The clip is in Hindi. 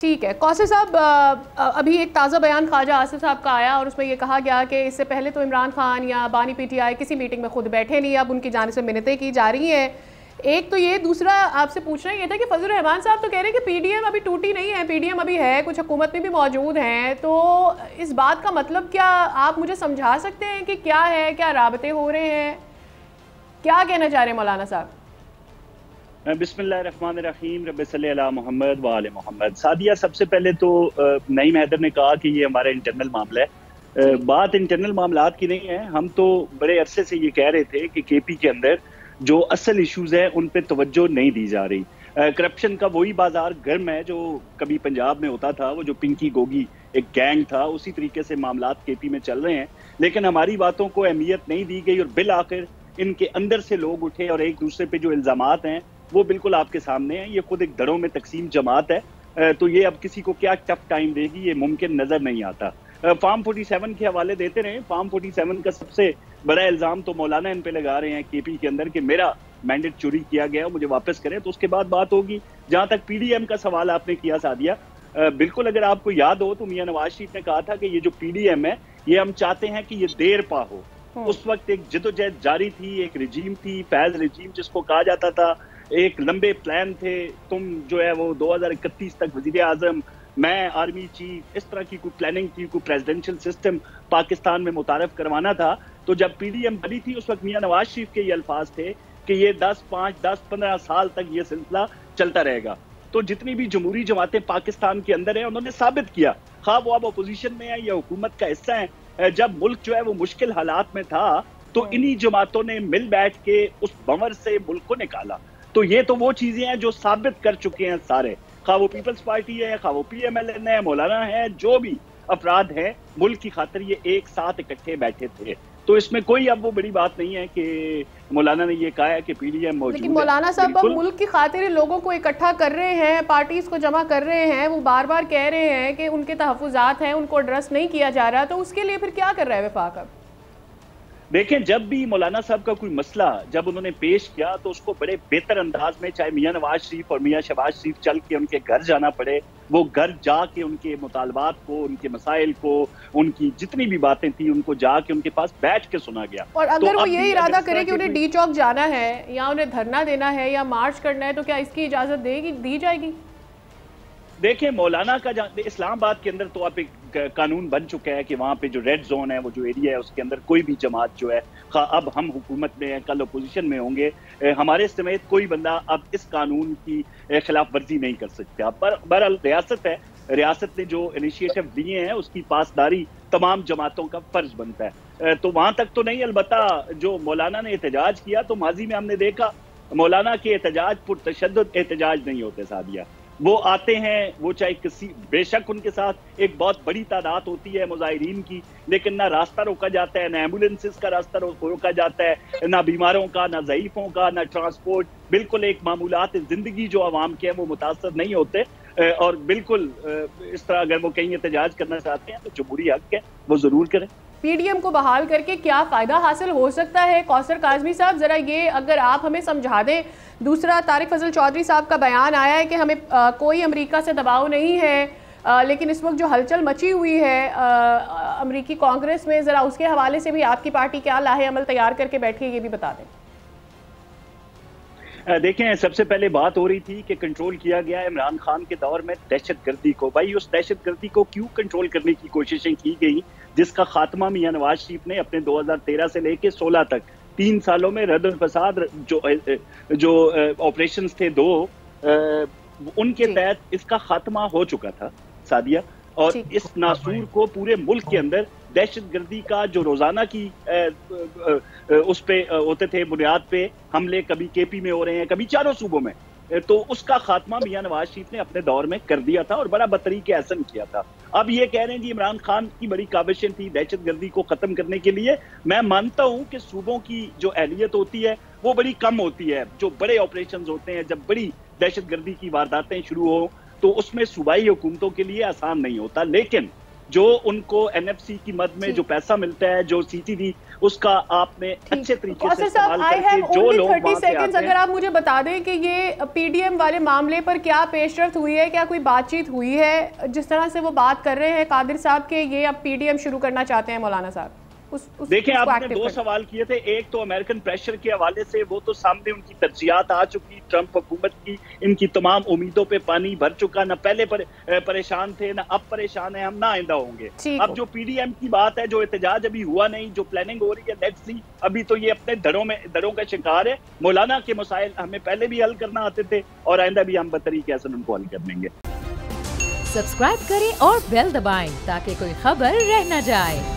ठीक है कौसर साहब, अभी एक ताज़ा बयान ख्वाजा आसिफ साहब का आया और उसमें ये कहा गया कि इससे पहले तो इमरान खान या बानी पीटीआई किसी मीटिंग में खुद बैठे नहीं, अब उनकी जानिब से मिन्नतें की जा रही हैं। एक तो ये, दूसरा आपसे पूछना ये था कि फजल रहमान साहब तो कह रहे हैं कि पीडीएम अभी टूटी नहीं है, पीडीएम अभी है, कुछ हुकूमत में भी मौजूद हैं, तो इस बात का मतलब क्या आप मुझे समझा सकते हैं कि क्या है, क्या राबते हो रहे हैं, क्या कहना चाह रहे हैं मौलाना साहब? बिस्मिल्लाहिर्रहमानिर्रहीम, रब्बि सल्ली अला मोहम्मद व आले मोहम्मद। सादिया, सबसे पहले तो नईम हैदर ने कहा कि ये हमारा इंटरनल मामला है। बात इंटरनल मामलात की नहीं है। हम तो बड़े अरसे से ये कह रहे थे कि केपी के अंदर जो असल इश्यूज है उन पे तवज्जो नहीं दी जा रही। करप्शन का वही बाजार गर्म है जो कभी पंजाब में होता था, वो जो पिंकी गोगी एक गैंग था, उसी तरीके से मामलात केपी में चल रहे हैं। लेकिन हमारी बातों को अहमियत नहीं दी गई और बिल आखिर इनके अंदर से लोग उठे और एक दूसरे पे जो इल्जामात हैं वो बिल्कुल आपके सामने है। ये खुद एक दरों में तकसीम जमात है, तो ये अब किसी को क्या टफ टाइम देगी ये मुमकिन नजर नहीं आता। फार्म 47 के हवाले देते रहे। फार्म 47 का सबसे बड़ा इल्जाम तो मौलाना इन पे लगा रहे हैं केपी के अंदर कि मेरा मैंडेट चोरी किया गया, मुझे वापस करें, तो उसके बाद बात होगी। जहां तक पीडीएम का सवाल आपने किया सादिया, बिल्कुल अगर आपको याद हो तो मियां नवाज शरीफ ने कहा था कि ये जो पीडीएम है ये हम चाहते हैं कि ये देर पा हो। उस वक्त एक जिदोजहद जारी थी, एक रिजीम थी, फैज रिजीम जिसको कहा जाता था, एक लंबे प्लान थे। तुम जो है वो 2031 तक वजीर आजम, मैं आर्मी चीफ, इस तरह की कोई प्लानिंग थी, कोई प्रेसिडेंशियल सिस्टम पाकिस्तान में मुतारफ करवाना था। तो जब पीडीएम बनी थी उस वक्त मियां नवाज शरीफ के ये अल्फाज थे कि ये 10-15 साल तक ये सिलसिला चलता रहेगा। तो जितनी भी जमहूरी जमातें पाकिस्तान के अंदर है उन्होंने साबित किया, खा वो अब अपोजिशन में है या हुकूमत का हिस्सा है, जब मुल्क जो है वो मुश्किल हालात में था तो इन्हीं जमातों ने मिल बैठ के उस भंवर से मुल्क को निकाला। तो ये तो वो चीजें हैं जो साबित कर चुके हैं सारे, खा वो पीपल्स पार्टी है, खा वो पीएमएलएन है, मौलाना है, जो भी अफराद हैं, मुल्क की खातिर ये एक साथ इकट्ठे बैठे थे। तो इसमें कोई अब वो बड़ी बात नहीं है कि मौलाना ने ये कहा है कि पीडीएम मौजूद है। लेकिन मौलाना साहब अब मुल्क की खातिर लोगों को इकट्ठा कर रहे हैं, पार्टीज को जमा कर रहे हैं, वो बार बार कह रहे हैं कि उनके तहफुजात हैं, उनको एड्रेस नहीं किया जा रहा, तो उसके लिए फिर क्या कर रहा है वफाक? अब देखें, जब भी मौलाना साहब का कोई मसला जब उन्होंने पेश किया तो उसको बड़े बेहतर अंदाज में, चाहे मियां नवाज शरीफ और मियां शहबाज शरीफ चल के उनके घर जाना पड़े, वो घर जाके उनके मुतालबात को, उनके मसाइल को, उनकी जितनी भी बातें थी उनको जाके उनके पास बैठ के सुना गया। और अगर तो वो ये इरादा करे कि उन्हें डी चौक जाना है या उन्हें धरना देना है या मार्च करना है, तो क्या इसकी इजाजत दी जाएगी? देखिए, मौलाना का इस्लामाबाद के अंदर तो अब एक कानून बन चुका है कि वहाँ पे जो रेड जोन है, वो जो एरिया है, उसके अंदर कोई भी जमात जो है, अब हम हुकूमत में हैं, कल अपोजिशन में होंगे, हमारे समेत कोई बंदा अब इस कानून की खिलाफ वर्जी नहीं कर सकता। पर बहरहाल रियासत है, रियासत ने जो इनिशिएटिव लिए हैं उसकी पासदारी तमाम जमातों का फर्ज बनता है। तो वहां तक तो नहीं, अलबत्ता जो मौलाना ने एहतजाज किया तो माजी में हमने देखा मौलाना के एहतजाज पुरतशद्दुद एहतजाज नहीं होते सादिया। वो आते हैं, वो चाहे किसी, बेशक उनके साथ एक बहुत बड़ी तादाद होती है मुजाहिरीन की, लेकिन ना रास्ता रोका जाता है, ना एम्बुलेंसेस का रास्ता रोका जाता है, ना बीमारों का, ना ज़ईफों का, ना ट्रांसपोर्ट। बिल्कुल एक मामूलात जिंदगी जो आवाम के हैं वो मुतासर नहीं होते। और बिल्कुल इस तरह अगर वो कहीं एहतजाज करना चाहते हैं तो जमहूरी हक है, वो जरूर करें। पीडीएम को बहाल करके क्या फ़ायदा हासिल हो सकता है? कौसर काज़मी साहब, ज़रा ये अगर आप हमें समझा दें। दूसरा, तारिक फजल चौधरी साहब का बयान आया है कि हमें कोई अमेरिका से दबाव नहीं है, लेकिन इस वक्त जो हलचल मची हुई है अमेरिकी कांग्रेस में, ज़रा उसके हवाले से भी आपकी पार्टी क्या लाहे अमल तैयार करके बैठी है, ये भी बता दें। देखें, सबसे पहले बात हो रही थी कि कंट्रोल किया गया है इमरान खान के दौर में दहशतगर्दी को। भाई, उस दहशतगर्दी को क्यों कंट्रोल करने की कोशिशें की गई, जिसका खात्मा मियां नवाज शरीफ ने अपने 2013 से लेके 16 तक 3 सालों में रद्द फसाद जो ऑपरेशंस थे 2, उनके तहत इसका खात्मा हो चुका था सादिया। और इस नासूर को पूरे मुल्क के अंदर दहशतगर्दी का जो रोजाना की उस पे होते थे बुनियाद पे हमले, कभी केपी में हो रहे हैं, कभी चारों सूबों में, तो उसका खात्मा मियां नवाज शरीफ ने अपने दौर में कर दिया था और बड़ा बतरीके एहसन किया था। अब ये कह रहे हैं कि इमरान खान की बड़ी काबिशें थी दहशतगर्दी को खत्म करने के लिए। मैं मानता हूं कि सूबों की जो अहलियत होती है वो बड़ी कम होती है। जो बड़े ऑपरेशन होते हैं, जब बड़ी दहशतगर्दी की वारदातें शुरू हो तो उसमें सूबाई हुकूमतों के लिए आसान नहीं होता। लेकिन जो उनको एनएफसी की मद में जो पैसा मिलता है, जो सीसीडी, उसका आपने अच्छे तरीके से इस्तेमाल करके जो लोग वहां से आते हैं। अगर आप मुझे बता दें कि ये पीडीएम वाले मामले पर क्या पेशरफ्त हुई है, क्या कोई बातचीत हुई है? जिस तरह से वो बात कर रहे हैं कादिर साहब के ये अब पीडीएम शुरू करना चाहते हैं मौलाना साहब, देखिए आपने दो सवाल किए थे। एक तो अमेरिकन प्रेशर के हवाले से, वो तो सामने उनकी तरजीहात आ चुकी, ट्रंप हुकूमत की, इनकी तमाम उम्मीदों पे पानी भर चुका, ना पहले परेशान थे, ना अब परेशान है हम, ना आइंदा होंगे। अब जो पीडीएम की बात है, जो एहतजाज अभी हुआ नहीं, जो प्लानिंग हो रही है, लेट्स सी, अभी तो ये अपने दरों का शिकार है। मौलाना के मसाइल हमें पहले भी हल करना आते थे और आइंदा भी हम बतरीके हसन उनको हल कर लेंगे। सब्सक्राइब करें और बेल दबाएं ताकि कोई खबर रह न जाए।